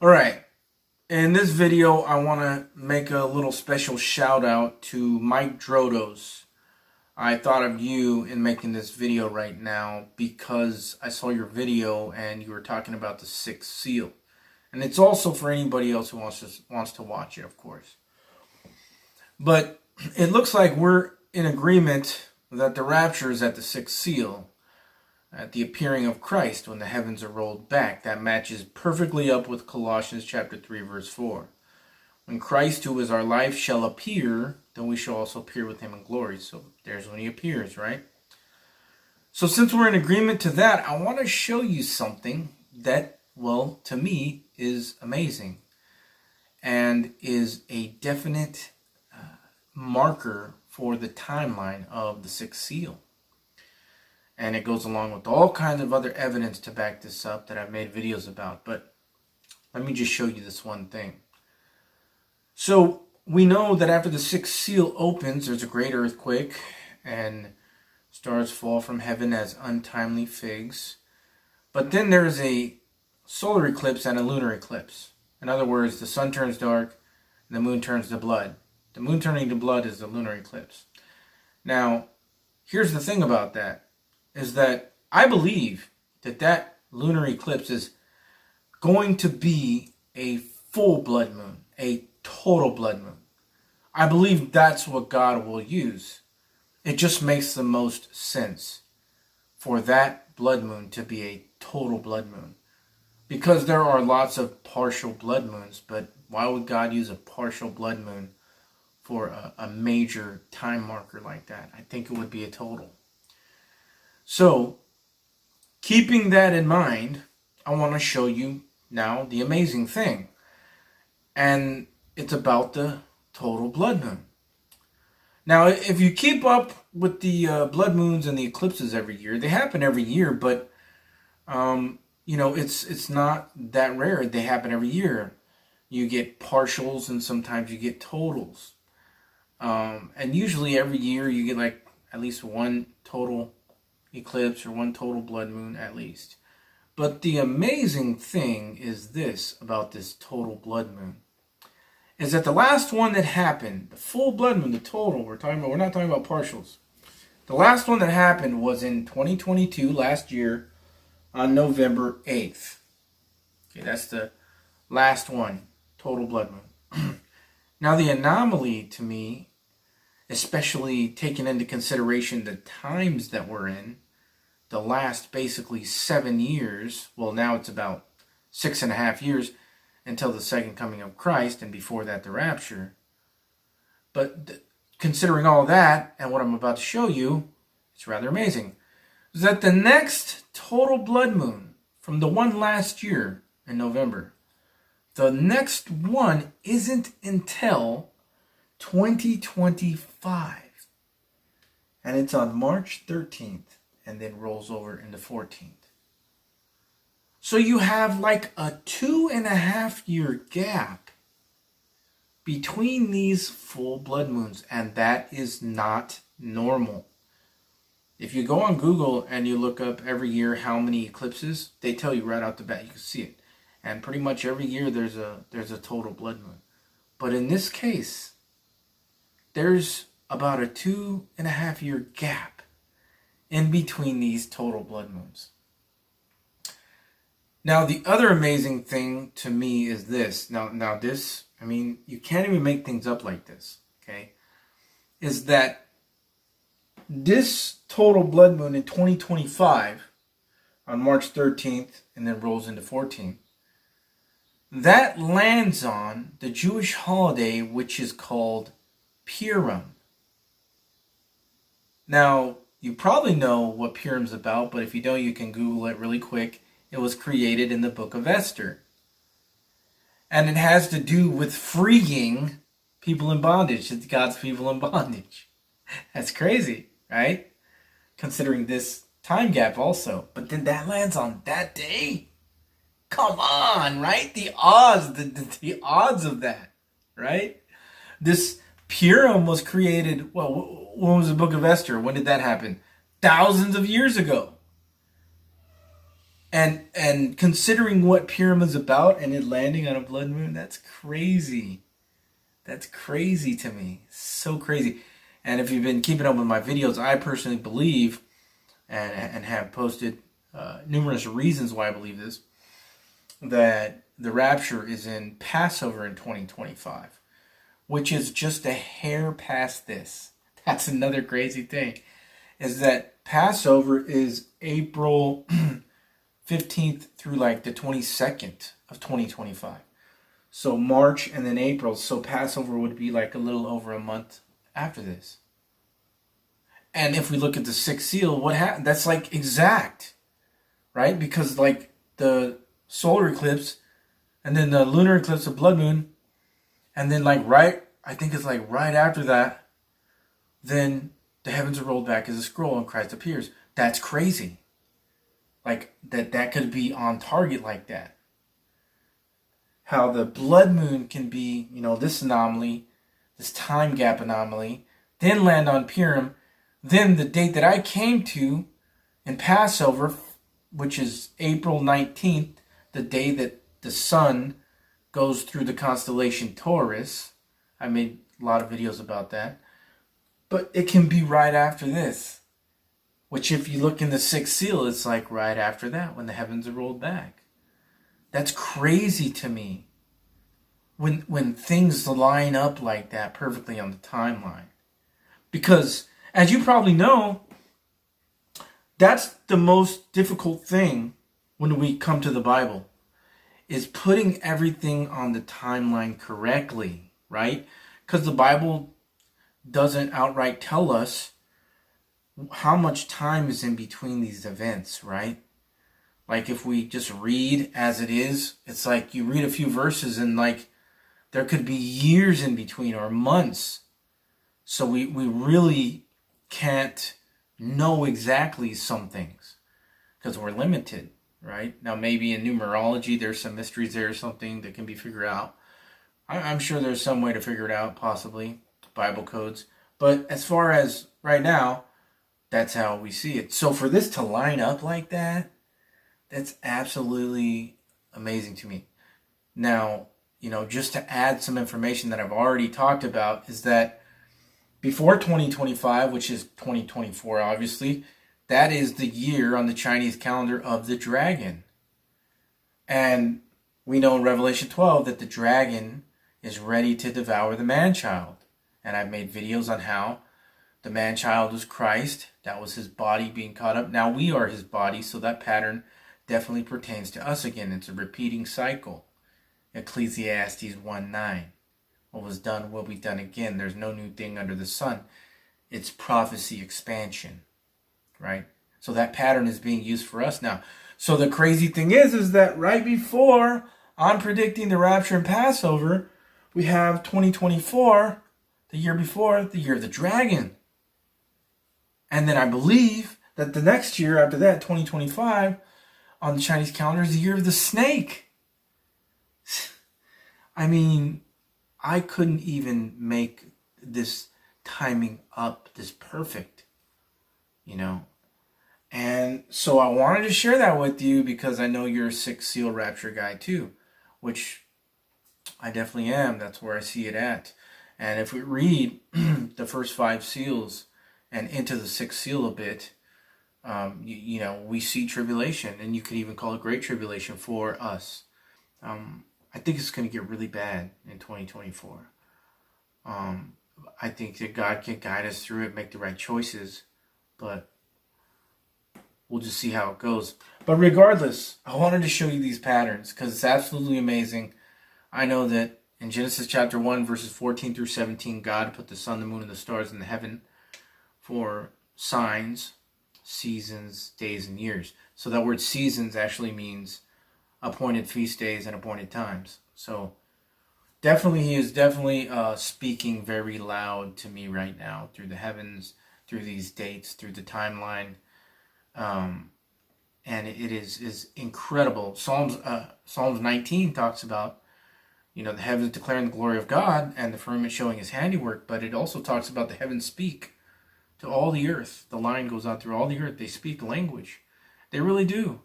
All right. In this video, I want to make a little special shout out to Mike Drodos. I thought of you in making this video right now because I saw your video and you were talking about the sixth seal. And it's also for anybody else who wants to watch it, of course. But it looks like we're in agreement that the rapture is at the sixth seal, at the appearing of Christ when the heavens are rolled back. That matches perfectly up with Colossians chapter 3, verse 4. When Christ, who is our life, shall appear, then we shall also appear with him in glory. So there's when he appears, right? So since we're in agreement to that, I want to show you something that, well, to me, is amazing and is a definite marker for the timeline of the sixth seal. And it goes along with all kinds of other evidence to back this up that I've made videos about. But let me just show you this one thing. So we know that after the sixth seal opens, there's a great earthquake and stars fall from heaven as untimely figs. But then there's a solar eclipse and a lunar eclipse. In other words, the sun turns dark and the moon turns to blood. The moon turning to blood is the lunar eclipse. Now, here's the thing about that, is that I believe that that lunar eclipse is going to be a full blood moon, a total blood moon. I believe that's what God will use. It just makes the most sense for that blood moon to be a total blood moon. Because there are lots of partial blood moons, but why would God use a partial blood moon for a major time marker like that? I think it would be a total. So, keeping that in mind, I want to show you now the amazing thing. And it's about the total blood moon. Now, if you keep up with the blood moons and the eclipses every year, they happen every year, but it's not that rare. They happen every year. You get partials and sometimes you get totals. And usually every year you get like at least one total eclipse or one total blood moon at least. But the amazing thing is this about this total blood moon, is that the last one that happened, the full blood moon, the total we're not talking about partials. The last one that happened was in 2022, last year, on November 8th. Okay, that's the last one, total blood moon. Now the anomaly to me, especially taking into consideration the times that we're in, the last basically 7 years, well now it's about 6.5 years until the second coming of Christ, and before that the rapture. But considering all that, and what I'm about to show you, it's rather amazing, is that the next total blood moon, from the one last year in November, the next one isn't until 2025. And it's on March 13th and then rolls over into 14th. So you have like a 2.5 year gap between these full blood moons, and that is not normal. If you go on Google and you look up every year how many eclipses, they tell you right out the bat, you can see it. And pretty much every year there's a total blood moon. But in this case, there's about a 2.5 year gap in between these total blood moons. Now, the other amazing thing to me is this. Now this, I mean, you can't even make things up like this, okay? Is that this total blood moon in 2025, on March 13th, and then rolls into 14th, that lands on the Jewish holiday which is called Purim. Now, you probably know what Purim's about, but if you don't, you can Google it really quick. It was created in the book of Esther. And it has to do with freeing people in bondage. It's God's people in bondage. That's crazy, right? Considering this time gap also. But then that lands on that day? Come on, right? The odds, the odds of that, right? This Purim was created, well, when was the book of Esther? When did that happen? Thousands of years ago. And considering what Purim is about and it landing on a blood moon, that's crazy. That's crazy to me. So crazy. And if you've been keeping up with my videos, I personally believe and have posted numerous reasons why I believe this, that the rapture is in Passover in 2025, which is just a hair past this. That's another crazy thing, is that Passover is April 15th through like the 22nd of 2025. So March and then April. So Passover would be like a little over a month after this. And if we look at the sixth seal, what happened? That's like exact, right? Because like the solar eclipse and then the lunar eclipse of blood moon, and then like I think it's like right after that, then the heavens are rolled back as a scroll and Christ appears. That's crazy. Like that could be on target like that. How the blood moon can be, this anomaly, this time gap anomaly, then land on Purim, then the date that I came to in Passover, which is April 19th, the day that the sun goes through the constellation Taurus. I made a lot of videos about that. But it can be right after this, which if you look in the sixth seal, it's like right after that when the heavens are rolled back. That's crazy to me when things line up like that perfectly on the timeline. Because, as you probably know, that's the most difficult thing when we come to the Bible, is putting everything on the timeline correctly, right? Because the Bible doesn't outright tell us how much time is in between these events, right? Like if we just read as it is, it's like you read a few verses and like there could be years in between or months. So we really can't know exactly some things because we're limited, right? Now maybe in numerology there's some mysteries there or something that can be figured out. I'm sure there's some way to figure it out, possibly, Bible codes. But as far as right now, that's how we see it. So for this to line up like that, that's absolutely amazing to me. Now, just to add some information that I've already talked about, is that before 2025, which is 2024, obviously, that is the year on the Chinese calendar of the dragon. And we know in Revelation 12 that the dragon is ready to devour the man-child. And I've made videos on how the man-child was Christ. That was his body being caught up. Now we are his body, so that pattern definitely pertains to us again. It's a repeating cycle. Ecclesiastes 1:9. What was done will be done again. There's no new thing under the sun. It's prophecy expansion, right? So that pattern is being used for us now. So the crazy thing is that right before I'm predicting the rapture and Passover, we have 2024, the year before, the year of the dragon. And then I believe that the next year after that, 2025, on the Chinese calendar is the year of the snake. I mean, I couldn't even make this timing up this perfect, And so I wanted to share that with you because I know you're a sixth seal rapture guy too, which I definitely am. That's where I see it at. And if we read the first 5 seals and into the sixth seal a bit, we see tribulation, and you could even call it great tribulation for us. I think it's going to get really bad in 2024. I think that God can guide us through it, make the right choices, but we'll just see how it goes. But regardless, I wanted to show you these patterns because it's absolutely amazing. I know that in Genesis chapter 1, verses 14 through 17, God put the sun, the moon, and the stars in the heaven for signs, seasons, days, and years. So that word seasons actually means appointed feast days and appointed times. So he is definitely speaking very loud to me right now through the heavens, through these dates, through the timeline. And it is incredible. Psalms 19 talks about, the heavens declaring the glory of God and the firmament showing his handiwork, but it also talks about the heavens speak to all the earth. The line goes out through all the earth. They speak language. They really do.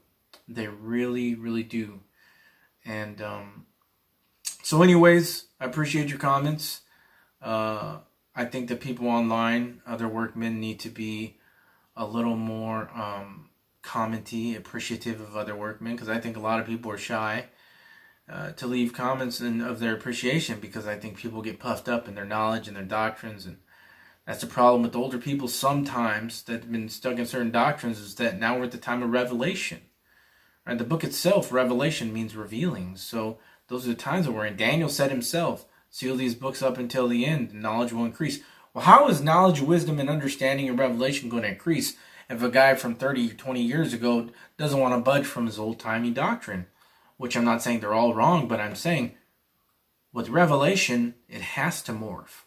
They really, really do. And so anyways, I appreciate your comments. I think that people online, other workmen, need to be a little more commenty, appreciative of other workmen, because I think a lot of people are shy to leave comments of their appreciation, because I think people get puffed up in their knowledge and their doctrines, and that's the problem with older people sometimes that have been stuck in certain doctrines, is that now we're at the time of revelation. Right? The book itself, Revelation, means revealing. So those are the times that we're in. Daniel said himself, seal these books up until the end, and knowledge will increase. Well, how is knowledge, wisdom, and understanding and revelation going to increase if a guy from 30, 20 years ago doesn't want to budge from his old-timey doctrine? Which I'm not saying they're all wrong, but I'm saying with revelation, it has to morph.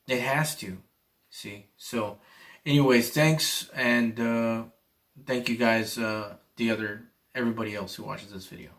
It has to. See? So, anyways, thanks, and thank you guys, everybody else who watches this video.